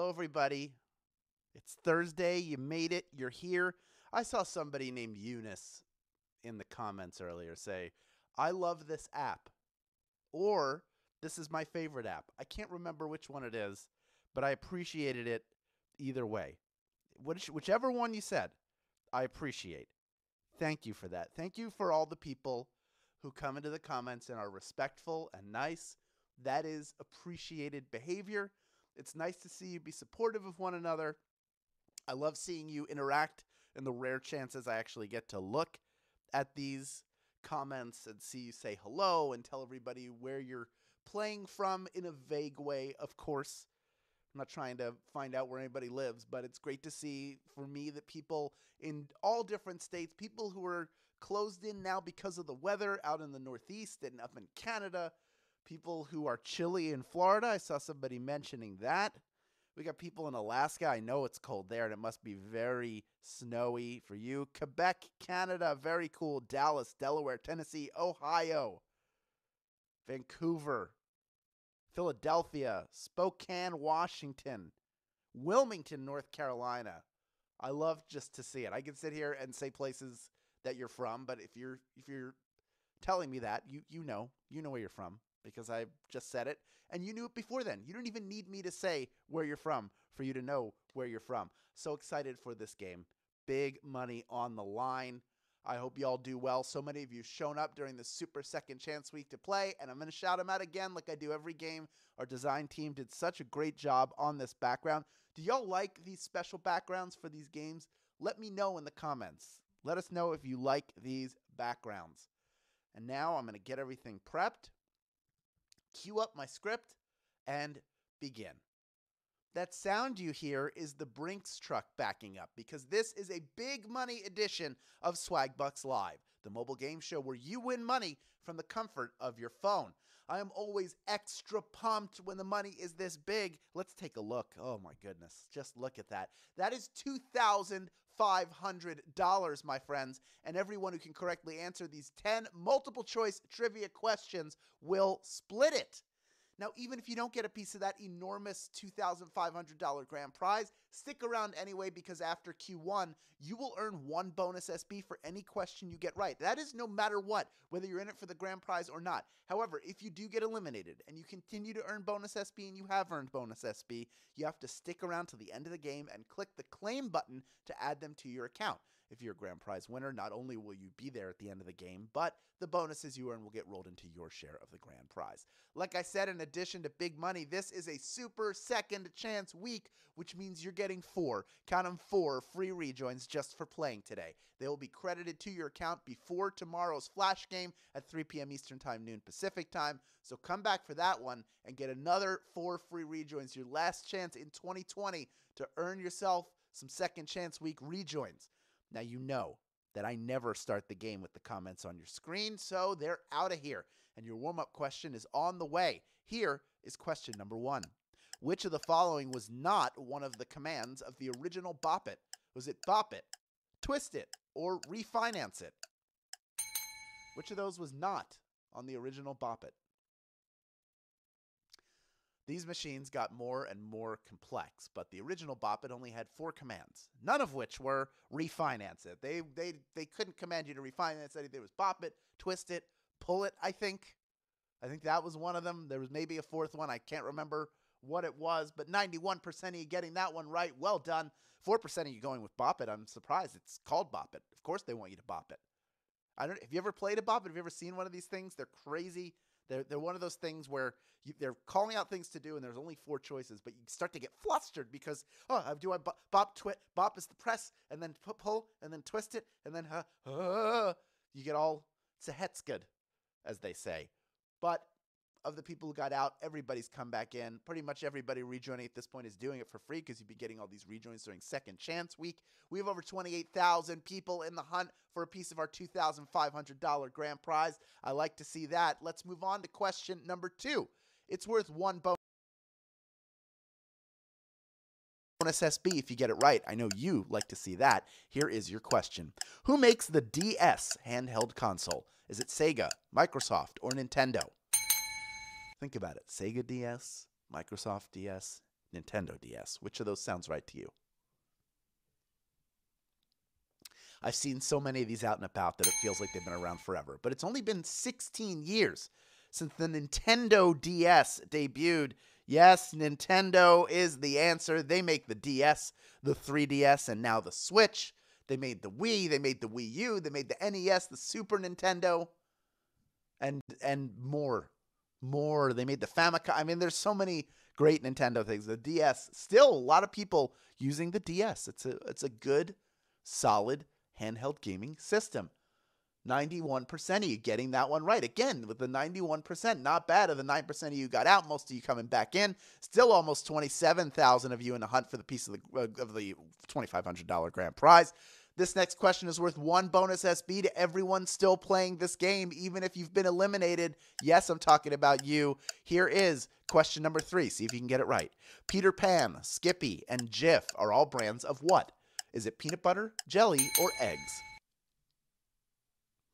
Hello, everybody. It's Thursday. You made it. You're here. I saw somebody named Eunice in the comments earlier say, I love this app, or this is my favorite app. I can't remember which one it is, but I appreciated it either way. Whichever one you said, I appreciate. Thank you for that. Thank you for all the people who come into the comments and are respectful and nice. That is appreciated behavior. It's nice to see you be supportive of one another. I love seeing you interact in the rare chances I actually get to look at these comments and see you say hello and tell everybody where you're playing from in a vague way, of course. I'm not trying to find out where anybody lives, but it's great to see for me that people in all different states, people who are closed in now because of the weather out in the Northeast and up in Canada, people who are chilly in Florida. I saw somebody mentioning that. We got people in Alaska. I know it's cold there, and it must be very snowy for you. Quebec, Canada, very cool. Dallas, Delaware, Tennessee, Ohio, Vancouver, Philadelphia, Spokane, Washington, Wilmington, North Carolina. I love just to see it. I can sit here and say places that you're from, but if you're telling me that, you know where you're from, because I just said it, and you knew it before then. You don't even need me to say where you're from for you to know where you're from. So excited for this game. Big money on the line. I hope you all do well. So many of you shown up during the Super Second Chance Week to play, and I'm going to shout them out again like I do every game. Our design team did such a great job on this background. Do y'all like these special backgrounds for these games? Let me know in the comments. Let us know if you like these backgrounds. And now I'm going to get everything prepped, cue up my script, and begin. That sound you hear is the Brinks truck backing up, because this is a big money edition of Swagbucks Live, the mobile game show where you win money from the comfort of your phone. I am always extra pumped when the money is this big. Let's take a look. Oh my goodness, just look at that. That is $2,500, my friends, and everyone who can correctly answer these 10 multiple choice trivia questions will split it. Now, even if you don't get a piece of that enormous $2,500 grand prize, stick around anyway, because after Q1, you will earn 1 bonus SB for any question you get right. That is no matter what, whether you're in it for the grand prize or not. However, if you do get eliminated and you continue to earn bonus SB, and you have earned bonus SB, you have to stick around to the end of the game and click the claim button to add them to your account. If you're a grand prize winner, not only will you be there at the end of the game, but the bonuses you earn will get rolled into your share of the grand prize. Like I said, in addition to big money, this is a Super Second Chance Week, which means you're getting 4, count them 4, free rejoins just for playing today. They will be credited to your account before tomorrow's flash game at 3 p.m. Eastern Time, noon Pacific Time. So come back for that one and get another 4 free rejoins, your last chance in 2020 to earn yourself some Second Chance Week rejoins. Now, you know that I never start the game with the comments on your screen, so they're out of here. And your warm-up question is on the way. Here is question number 1. Which of the following was not one of the commands of the original Bop It? Was it Bop It, Twist It, or Refinance It? Which of those was not on the original Bop It? These machines got more and more complex, but the original Bop It only had 4 commands, none of which were refinance it. They couldn't command you to refinance anything. It was Bop It, Twist It, Pull It, I think. I think that was one of them. There was maybe a 4th one. I can't remember what it was, but 91% of you getting that one right. Well done. 4% of you going with Bop It. I'm surprised it's called Bop It. Of course they want you to Bop It. Have you ever played a Bop It? Have you ever seen one of these things? They're crazy. They're one of those things where they're calling out things to do, and there's only 4 choices, but you start to get flustered because, do I bop, bop is the press, and then pull, and then twist it, and then you get all, it's a het's good, as they say. But of the people who got out, everybody's come back in. Pretty much everybody rejoining at this point is doing it for free, because you'd be getting all these rejoins during Second Chance Week. We have over 28,000 people in the hunt for a piece of our $2,500 grand prize. I like to see that. Let's move on to question number 2. It's worth 1 bonus SB if you get it right. I know you like to see that. Here is your question. Who makes the DS handheld console? Is it Sega, Microsoft, or Nintendo? Think about it. Sega DS, Microsoft DS, Nintendo DS. Which of those sounds right to you? I've seen so many of these out and about that it feels like they've been around forever. But it's only been 16 years since the Nintendo DS debuted. Yes, Nintendo is the answer. They make the DS, the 3DS, and now the Switch. They made the Wii, they made the Wii U, they made the NES, the Super Nintendo, and more. They made the Famicom. I mean, there's so many great Nintendo things. The DS, still a lot of people using the DS. It's a good, solid handheld gaming system. 91% of you getting that one right. Again, with the 91%, not bad. Of the 9% of you got out, most of you coming back in. Still almost 27,000 of you in the hunt for the piece of the $2,500 grand prize. This next question is worth 1 bonus SB to everyone still playing this game, even if you've been eliminated. Yes, I'm talking about you. Here is question number 3. See if you can get it right. Peter Pan, Skippy, and Jif are all brands of what? Is it peanut butter, jelly, or eggs?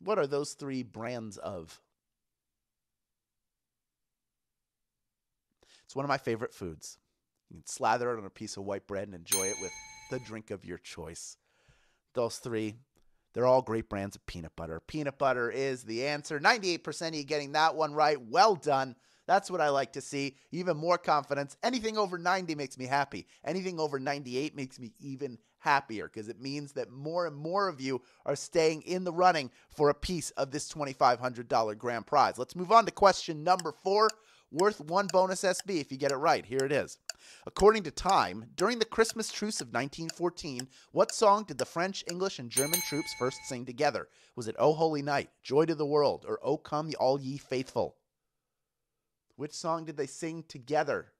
What are those 3 brands of? It's one of my favorite foods. You can slather it on a piece of white bread and enjoy it with the drink of your choice. Those 3, they're all great brands of peanut butter. Peanut butter is the answer. 98% of you getting that one right. Well done. That's what I like to see. Even more confidence. Anything over 90 makes me happy. Anything over 98 makes me even happier because it means that more and more of you are staying in the running for a piece of this $2,500 grand prize. Let's move on to question number 4, worth 1 bonus SB if you get it right. Here it is. According to Time, during the Christmas truce of 1914, what song did the French, English, and German troops first sing together? Was it O Holy Night, Joy to the World, or O Come All Ye Faithful? Which song did they sing together?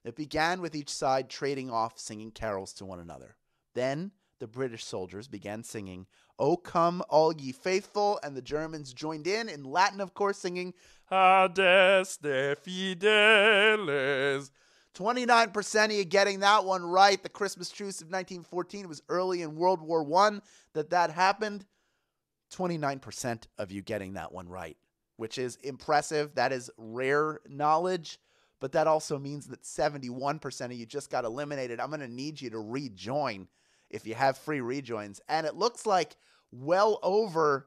It began with each side trading off singing carols to one another. Then the British soldiers began singing, O Come All Ye Faithful, and the Germans joined in Latin, of course, singing, Adeste Fideles. 29% of you getting that one right. The Christmas truce of 1914 was early in World War I that happened. 29% of you getting that one right, which is impressive. That is rare knowledge. But that also means that 71% of you just got eliminated. I'm going to need you to rejoin if you have free rejoins. And it looks like well over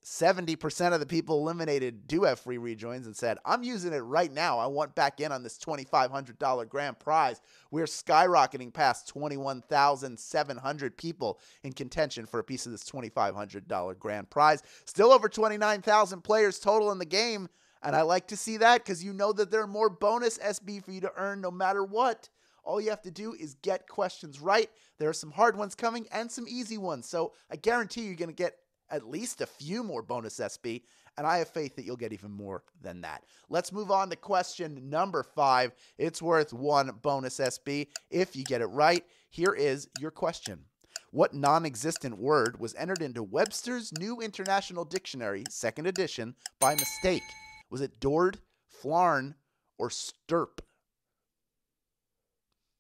70% of the people eliminated do have free rejoins and said, I'm using it right now. I want back in on this $2,500 grand prize. We're skyrocketing past 21,700 people in contention for a piece of this $2,500 grand prize. Still over 29,000 players total in the game. And I like to see that because you know that there are more bonus SB for you to earn no matter what. All you have to do is get questions right. There are some hard ones coming and some easy ones. So I guarantee you're going to get at least a few more bonus SB, and I have faith that you'll get even more than that. Let's move on to question number 5. It's worth 1 bonus SB. If you get it right, here is your question. What non-existent word was entered into Webster's New International Dictionary, 2nd edition, by mistake? Was it Dord, Flarn, or Stirp?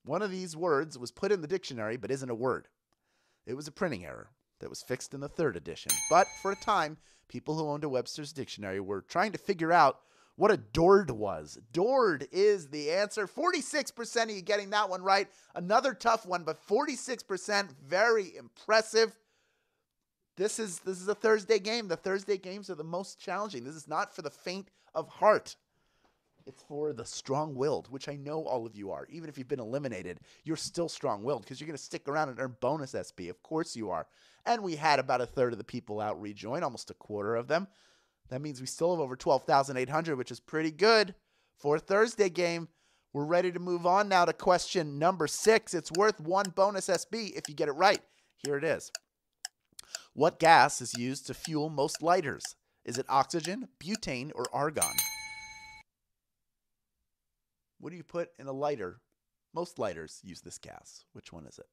One of these words was put in the dictionary but isn't a word. It was a printing error that was fixed in the 3rd edition. But for a time, people who owned a Webster's dictionary were trying to figure out what a Dord was. Dord is the answer. 46% of you getting that one right. Another tough one, but 46%, very impressive. This is a Thursday game. The Thursday games are the most challenging. This is not for the faint of heart. It's for the strong-willed, which I know all of you are. Even if you've been eliminated, you're still strong-willed because you're going to stick around and earn bonus SB. Of course you are. And we had about a third of the people out rejoin, almost a quarter of them. That means we still have over 12,800, which is pretty good for a Thursday game. We're ready to move on now to question number 6. It's worth 1 bonus SB if you get it right. Here it is. What gas is used to fuel most lighters? Is it oxygen, butane, or argon? What do you put in a lighter? Most lighters use this gas. Which one is it?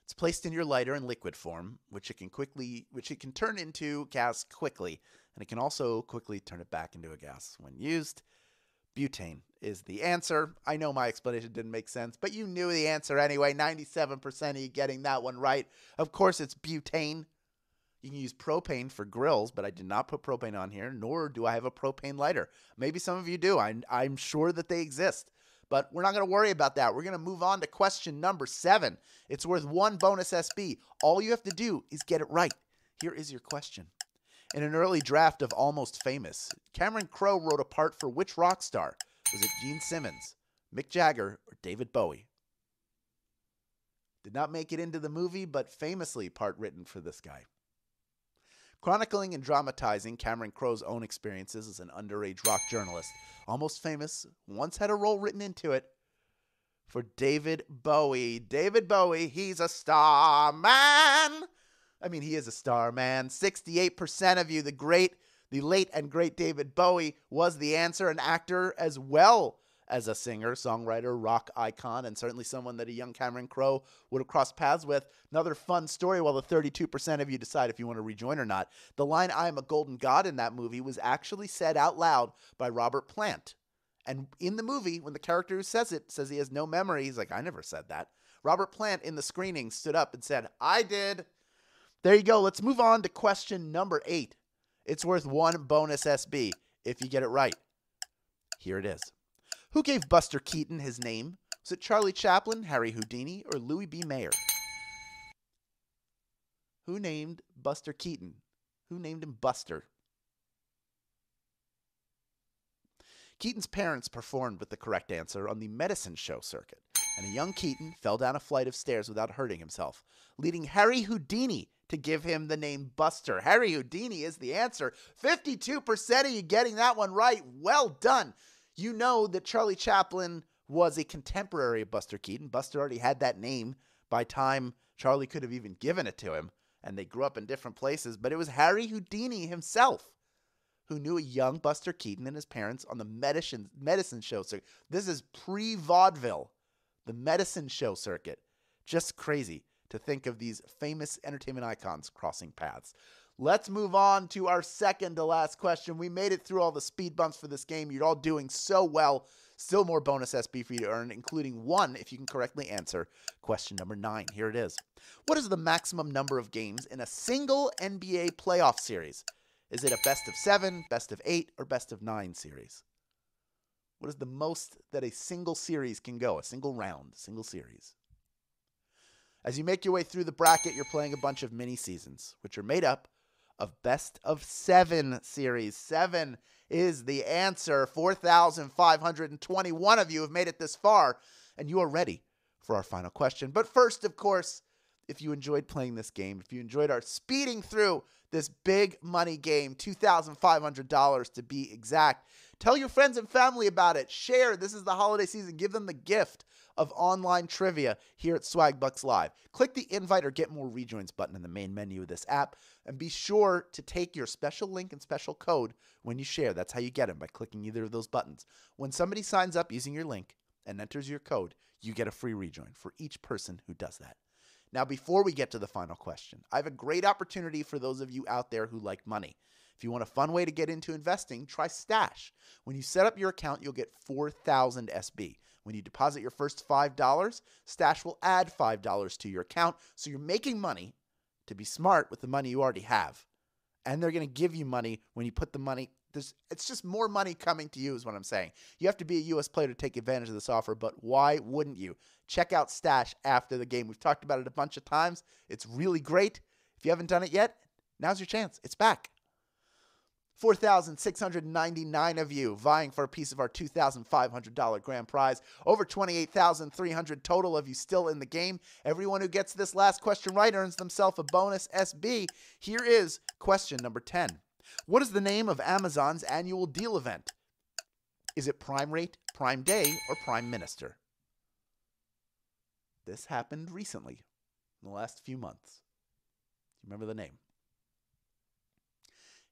It's placed in your lighter in liquid form, which it can turn into gas quickly, and it can also quickly turn it back into a gas when used. Butane is the answer. I know my explanation didn't make sense, but you knew the answer anyway. 97% of you getting that one right. Of course, it's butane. You can use propane for grills, but I did not put propane on here, nor do I have a propane lighter. Maybe some of you do. I'm sure that they exist, but we're not going to worry about that. We're going to move on to question number 7. It's worth 1 bonus SB. All you have to do is get it right. Here is your question. In an early draft of Almost Famous, Cameron Crowe wrote a part for which rock star? Was it Gene Simmons, Mick Jagger, or David Bowie? Did not make it into the movie, but famously part written for this guy. Chronicling and dramatizing Cameron Crowe's own experiences as an underage rock journalist, Almost Famous once had a role written into it for David Bowie. David Bowie, he's a star man. I mean, he is a star man. 68% of you, the late and great David Bowie was the answer, an actor as well as a singer, songwriter, rock icon, and certainly someone that a young Cameron Crowe would have crossed paths with. Another fun story while the 32% of you decide if you want to rejoin or not. The line, "I am a golden god" in that movie was actually said out loud by Robert Plant. And in the movie, when the character who says it says he has no memory, he's like, "I never said that." Robert Plant in the screening stood up and said, "I did." There you go. Let's move on to question number 8. It's worth 1 bonus SB if you get it right. Here it is. Who gave Buster Keaton his name? Was it Charlie Chaplin, Harry Houdini, or Louis B. Mayer? Who named Buster Keaton? Who named him Buster? Keaton's parents performed with the correct answer on the medicine show circuit, and a young Keaton fell down a flight of stairs without hurting himself, leading Harry Houdini to give him the name Buster. Harry Houdini is the answer. 52% of you getting that one right. Well done. You know that Charlie Chaplin was a contemporary of Buster Keaton. Buster already had that name by time Charlie could have even given it to him, and they grew up in different places, but it was Harry Houdini himself who knew a young Buster Keaton and his parents on the medicine show circuit. This is pre-vaudeville, the medicine show circuit. Just crazy to think of these famous entertainment icons crossing paths. Let's move on to our second to last question. We made it through all the speed bumps for this game. You're all doing so well. Still more bonus SB for you to earn, including 1 if you can correctly answer question number 9. Here it is. What is the maximum number of games in a single NBA playoff series? Is it a best of 7, best of 8, or best of 9 series? What is the most that a single series can go? A single round, single series. As you make your way through the bracket, you're playing a bunch of mini seasons, which are made up of best of 7 series. 7 is the answer. 4,521 of you have made it this far, and you are ready for our final question. But first, of course, if you enjoyed playing this game, if you enjoyed our speeding through this big money game, $2,500 to be exact, tell your friends and family about it. Share. This is the holiday season. Give them the gift of online trivia here at Swagbucks Live. Click the invite or get more rejoins button in the main menu of this app, and be sure to take your special link and special code when you share. That's how you get them, by clicking either of those buttons. When somebody signs up using your link and enters your code, you get a free rejoin for each person who does that. Now, before we get to the final question, I have a great opportunity for those of you out there who like money. If you want a fun way to get into investing, try Stash. When you set up your account, you'll get 4,000 SB. When you deposit your first $5, Stash will add $5 to your account, so you're making money to be smart with the money you already have. And they're going to give you money when you put the money. It's just more money coming to you is what I'm saying. You have to be a U.S. player to take advantage of this offer, but why wouldn't you? Check out Stash after the game. We've talked about it a bunch of times. It's really great. If you haven't done it yet, now's your chance. It's back. 4,699 of you vying for a piece of our $2,500 grand prize. Over 28,300 total of you still in the game. Everyone who gets this last question right earns themselves a bonus SB. Here is question number 10. What is the name of Amazon's annual deal event? Is it Prime Rate, Prime Day, or Prime Minister? This happened recently, in the last few months. Do you remember the name?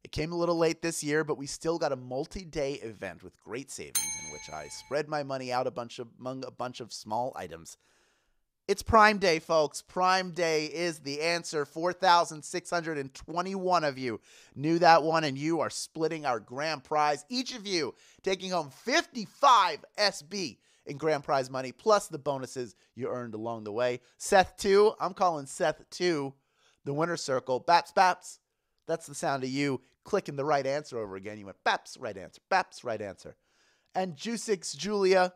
It came a little late this year, but we still got a multi-day event with great savings in which I spread my money out among a bunch of small items. It's Prime Day, folks. Prime Day is the answer. 4,621 of you knew that one, and you are splitting our grand prize. Each of you taking home 55 SB in grand prize money, plus the bonuses you earned along the way. Seth 2, I'm calling Seth 2, the winner's circle. Baps, That's the sound of you clicking the right answer over again. You went, Baps, right answer, Baps, right answer. And Juicix Julia,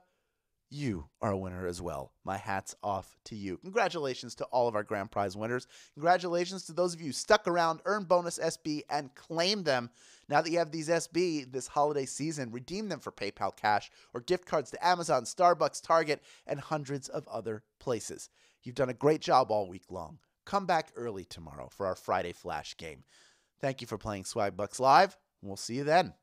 you are a winner as well. My hat's off to you. Congratulations to all of our grand prize winners. Congratulations to those of you who stuck around, earned bonus SB, and claimed them. Now that you have these SB this holiday season, redeem them for PayPal cash or gift cards to Amazon, Starbucks, Target, and hundreds of other places. You've done a great job all week long. Come back early tomorrow for our Friday Flash game. Thank you for playing Swagbucks Live, and we'll see you then.